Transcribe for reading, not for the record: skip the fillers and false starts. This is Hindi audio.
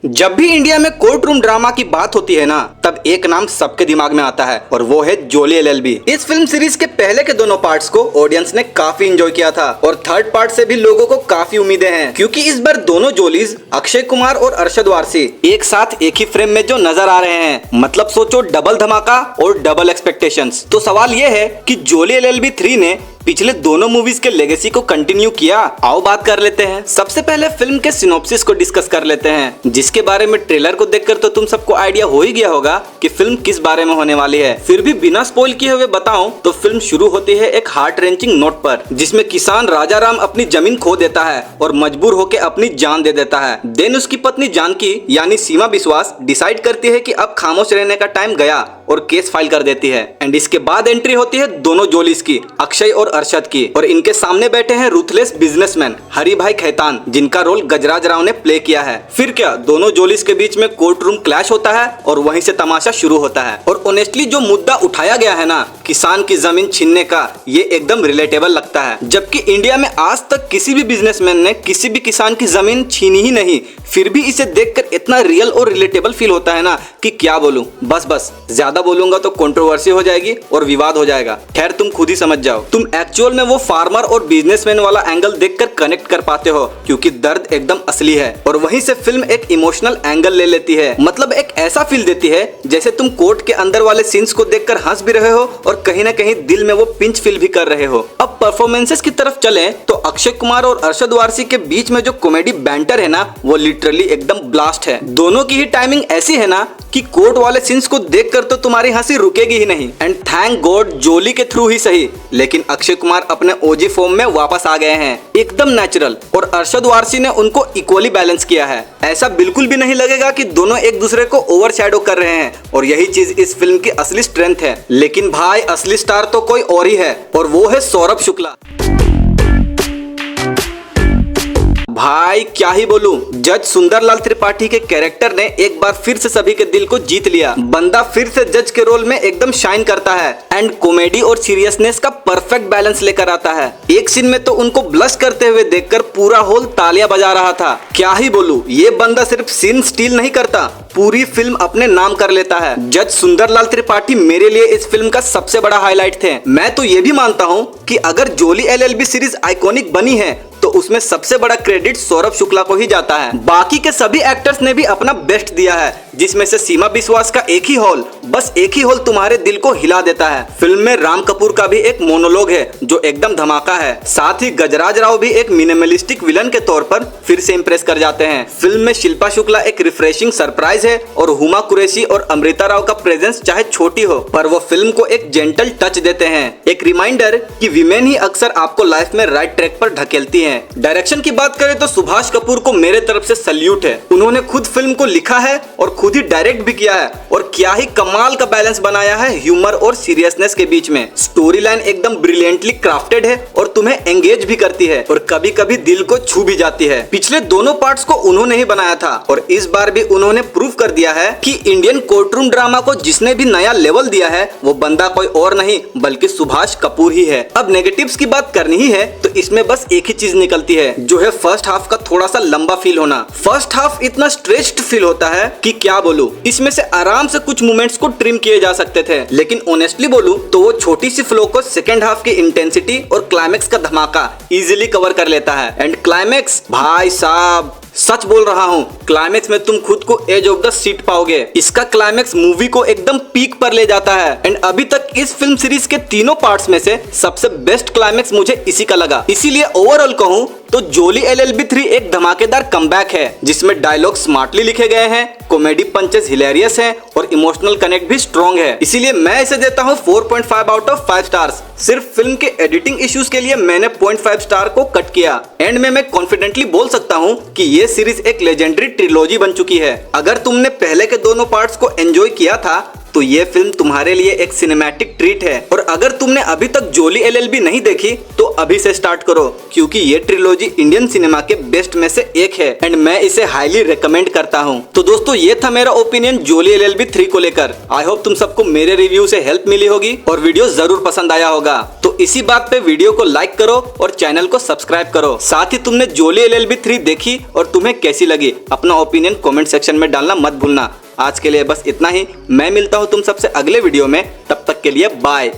जब भी इंडिया में कोर्ट रूम ड्रामा की बात होती है ना, तब एक नाम सबके दिमाग में आता है और वो है जोली एलएलबी। इस फिल्म सीरीज के पहले के दोनों पार्ट्स को ऑडियंस ने काफी एंजॉय किया था और थर्ड पार्ट से भी लोगों को काफी उम्मीदें हैं, क्योंकि इस बार दोनों जोलीज अक्षय कुमार और अरशद वारसी एक साथ एक ही फ्रेम में जो नजर आ रहे हैं, मतलब सोचो डबल धमाका और डबल एक्सपेक्टेशंस। तो सवाल ये है कि जोली एलएलबी 3 ने पिछले दोनों मूवीज के लेगेसी को कंटिन्यू किया। आओ बात कर लेते हैं। सबसे पहले फिल्म के सिनॉप्सिस को डिस्कस कर लेते हैं, जिसके बारे में ट्रेलर को देखकर तो तुम सबको आइडिया हो ही गया होगा कि फिल्म किस बारे में होने वाली है। फिर भी बिना स्पॉइल किए हुए बताऊं तो फिल्म शुरू होती है एक हार्ट रेंचिंग नोट पर, जिसमें किसान राजा राम अपनी जमीन खो देता है और मजबूर होकर अपनी जान दे देता है। देन उसकी पत्नी जानकी यानी सीमा विश्वास डिसाइड करती है कि अब खामोश रहने का टाइम गया और केस फाइल कर देती है। एंड इसके बाद एंट्री होती है दोनों जोलीज की, अक्षय और अरशद की, और इनके सामने बैठे हैं रूथलेस बिजनेसमैन हरी भाई खैतान, जिनका रोल गजराज राव ने प्ले किया है। फिर क्या, दोनों जोलीज के बीच में कोर्ट रूम क्लैश होता है और वहीं से तमाशा शुरू होता है। और ऑनेस्टली जो मुद्दा उठाया गया है ना, किसान की जमीन छीनने का, ये एकदम रिलेटेबल लगता है। जबकि इंडिया में आज तक किसी भी बिजनेसमैन ने किसी भी किसान की जमीन छीनी ही नहीं, फिर भी इसे देखकर इतना रियल और रिलेटेबल फील होता है ना कि क्या बोलूं। बस ज्यादा बोलूंगा तो कंट्रोवर्सी हो जाएगी और विवाद हो जाएगा। खैर तुम खुद ही समझ जाओ। तुम एक्चुअल में वो फार्मर और बिजनेसमैन वाला एंगल देखकर कनेक्ट कर पाते हो, क्योंकि दर्द एकदम असली है। और वहीं से फिल्म एक इमोशनल एंगल ले लेती है, मतलब एक ऐसा फील देती है जैसे तुम कोर्ट के अंदर वाले सीन्स को देखकर हंस भी रहे हो और कहीं ना कहीं दिल में वो पिंच फील भी कर रहे हो। अब परफॉर्मेंसेस की तरफ चलें तो अक्षय कुमार और अरशद वारसी के बीच में जो कॉमेडी बैंटर है ना, वो लिटरली एकदम ब्लास्ट है। दोनों की ही टाइमिंग ऐसी है ना कि कोर्ट वाले सीन्स को देखकर तो तुम्हारी हंसी रुकेगी ही नहीं। एंड थैंक गॉड जोली के थ्रू ही सही, लेकिन अक्षय कुमार अपने ओजी फॉर्म में वापस आ गए हैं, एकदम नेचुरल। और अरशद वारसी ने उनको इक्वली बैलेंस किया है। ऐसा बिल्कुल भी नहीं लगेगा कि दोनों एक दूसरे को ओवरशैडो कर रहे हैं, और यही चीज इस फिल्म की असली स्ट्रेंथ है। लेकिन भाई असली स्टार तो कोई और ही है, और वो है सौरभ शुक्ला। भाई क्या ही बोलूं, जज सुंदरलाल त्रिपाठी के कैरेक्टर ने एक बार फिर से सभी के दिल को जीत लिया। बंदा फिर से जज के रोल में एकदम शाइन करता है एंड कॉमेडी और सीरियसनेस का परफेक्ट बैलेंस लेकर आता है। एक सीन में तो उनको ब्लश करते हुए देखकर पूरा हॉल तालियां बजा रहा था। क्या ही बोलूं, ये बंदा सिर्फ सीन स्टील नहीं करता, पूरी फिल्म अपने नाम कर लेता है। जज सुंदरलाल त्रिपाठी मेरे लिए इस फिल्म का सबसे बड़ा हाईलाइट थे। मैं तो ये भी मानता हूँ कि अगर जोली एलएलबी सीरीज आइकॉनिक बनी है तो उसमें सबसे बड़ा क्रेडिट सौरभ शुक्ला को ही जाता है। बाकी के सभी एक्टर्स ने भी अपना बेस्ट दिया है, जिसमें से सीमा विश्वास का एक ही हॉल तुम्हारे दिल को हिला देता है। फिल्म में राम कपूर का भी एक मोनोलॉग है जो एकदम धमाका है। साथ ही गजराज राव भी एक मिनिमलिस्टिक विलन के तौर पर फिर से इंप्रेस कर जाते हैं। फिल्म में शिल्पा शुक्ला एक रिफ्रेशिंग सरप्राइज है, और हुमा कुरैशी और अमृता राव का प्रेजेंस चाहे छोटी हो पर वो फिल्म को एक जेंटल टच देते हैं। एक रिमाइंडर कि विमेन ही अक्सर आपको लाइफ में राइट ट्रैक पर ढकेलती है। डायरेक्शन की बात करें तो सुभाष कपूर को मेरे तरफ से सल्यूट है। उन्होंने खुद फिल्म को लिखा है और खुद ही डायरेक्ट भी किया है, और क्या ही कमाल का बैलेंस बनाया है ह्यूमर और सीरियसनेस के बीच में। स्टोरी लाइन एकदम ब्रिलियंटली क्राफ्टेड है और तुम्हें एंगेज भी करती है और कभी कभी दिल को छू भी जाती है। पिछले दोनों पार्ट्स को उन्होंने ही बनाया था और इस बार भी उन्होंने प्रूव कर दिया है कि इंडियन कोर्टरूम ड्रामा को जिसने भी नया लेवल दिया है वो बंदा कोई और नहीं बल्कि सुभाष कपूर ही है। अब नेगेटिव्स की बात करनी ही है तो इसमें बस एक ही चीज निकलती है, जो है फर्स्ट हाफ का थोड़ा सा लंबा फील होना। फर्स्ट हाफ इतना स्ट्रेच्ड फील होता है कि क्या बोलूं, इसमें से आराम से कुछ मोमेंट्स को ट्रिम किए जा सकते थे। लेकिन ऑनेस्टली बोलूं तो वो छोटी सी फ्लो को सेकंड हाफ की इंटेंसिटी और क्लाइमेक्स का धमाका इजीली कवर कर लेता है। एंड क्लाइमेक्स भाई साहब, सच बोल रहा हूँ, क्लाइमेक्स में तुम खुद को एज ऑफ द सीट पाओगे। इसका क्लाइमेक्स मूवी को एकदम पीक पर ले जाता है। एंड अभी तक इस फिल्म सीरीज के तीनों पार्ट्स में से सबसे बेस्ट क्लाइमेक्स मुझे इसी का लगा। इसीलिए ओवरऑल कहूँ तो जोली एलएलबी 3 एक धमाकेदार कमबैक है, जिसमें डायलॉग स्मार्टली लिखे गए हैं, कॉमेडी पंचेस हिलेरियस हैं और इमोशनल कनेक्ट भी स्ट्रॉन्ग है। इसीलिए मैं इसे देता हूँ 4.5 आउट ऑफ 5 स्टार्स। सिर्फ फिल्म के एडिटिंग इश्यूज के लिए मैंने 0.5 स्टार को कट किया। एंड में मैं कॉन्फिडेंटली बोल सकता हूँ कि ये सीरीज एक लेजेंडरी ट्रिलॉजी बन चुकी है। अगर तुमने पहले के दोनों पार्ट्स को एंजॉय किया था तो ये फिल्म तुम्हारे लिए एक सिनेमैटिक ट्रीट है। और अगर तुमने अभी तक जोली एलएलबी नहीं देखी तो अभी से स्टार्ट करो, क्योंकि ये ट्रिलॉजी इंडियन सिनेमा के बेस्ट में से एक है एंड मैं इसे हाईली रिकमेंड करता हूँ। तो दोस्तों ये था मेरा ओपिनियन जोली एलएलबी 3 को लेकर। आई होप तुम सबको मेरे रिव्यू से हेल्प मिली होगी और वीडियो जरूर पसंद आया होगा। तो इसी बात पे वीडियो को लाइक करो और चैनल को सब्सक्राइब करो। साथ ही तुमने जोली एलएलबी 3 देखी और तुम्हें कैसी लगी, अपना ओपिनियन कमेंट सेक्शन में डालना मत भूलना। आज के लिए बस इतना ही। मैं मिलता हूँ तुम सबसे अगले वीडियो में, तब तक के लिए बाय।